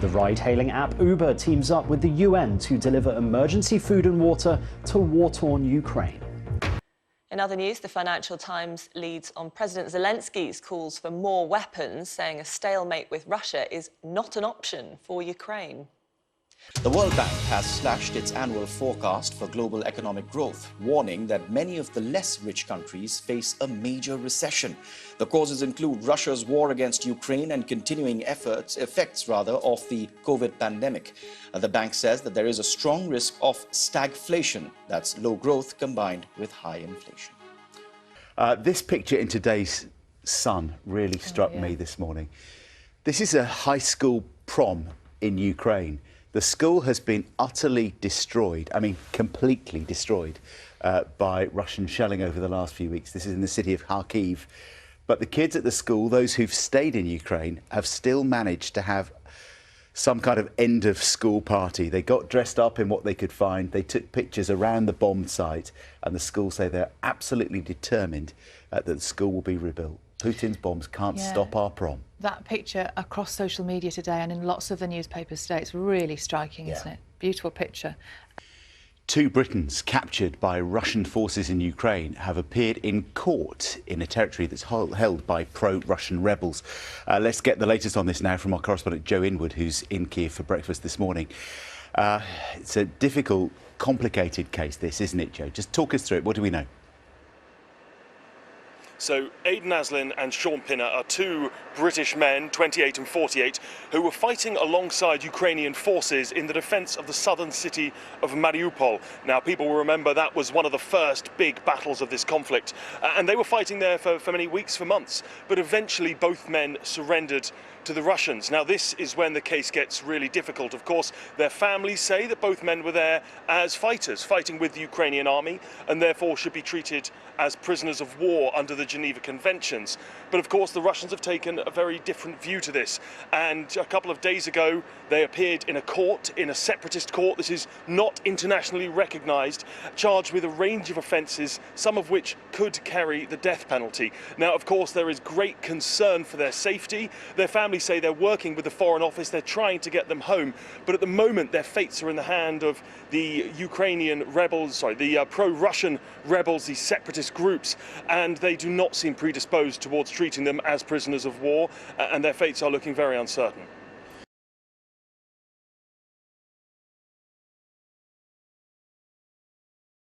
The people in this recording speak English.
The ride-hailing app Uber teams up with the UN to deliver emergency food and water to war-torn Ukraine. In other news, the Financial Times leads on President Zelensky's calls for more weapons, saying a stalemate with Russia is not an option for Ukraine. The World Bank has slashed its annual forecast for global economic growth, warning that many of the less rich countries face a major recession. The causes include Russia's war against Ukraine and continuing effects of the COVID pandemic. The bank says that there is a strong risk of stagflation, that's low growth combined with high inflation. This picture in today's Sun really struck me this morning. This is a high school prom in Ukraine. The school has been utterly destroyed, I mean completely destroyed, by Russian shelling over the last few weeks. This is in the city of Kharkiv. But the kids at the school, those who've stayed in Ukraine, have still managed to have some kind of end of school party. They got dressed up in what they could find. They took pictures around the bombed site, and the school say they're absolutely determined that the school will be rebuilt. Putin's bombs can't stop our prom. That picture across social media today and in lots of the newspapers today, it's really striking, isn't it? Beautiful picture. 2 Britons captured by Russian forces in Ukraine have appeared in court in a territory that's held by pro-Russian rebels. Let's get the latest on this now from our correspondent Joe Inwood, who's in Kiev for breakfast this morning. It's a difficult, complicated case, this, isn't it, Joe? Just talk us through it. What do we know? So Aidan Aslin and Sean Pinner are 2 British men, 28 and 48, who were fighting alongside Ukrainian forces in the defence of the southern city of Mariupol. Now, people will remember that was one of the first big battles of this conflict, and they were fighting there for many weeks, for months, but eventually both men surrendered to the Russians. Now, this is when the case gets really difficult. Of course, their families say that both men were there as fighters, fighting with the Ukrainian army, and therefore should be treated as prisoners of war under the Geneva Conventions. But of course, the Russians have taken a very different view to this. And a couple of days ago, they appeared in a court, in a separatist court. This is not internationally recognised, charged with a range of offences, some of which could carry the death penalty. Now, of course, there is great concern for their safety. Their families say they're working with the Foreign Office. They're trying to get them home. But at the moment, their fates are in the hand of the Ukrainian rebels, the pro-Russian rebels, these separatist groups, and they do not seem predisposed towards treating them as prisoners of war, and their fates are looking very uncertain.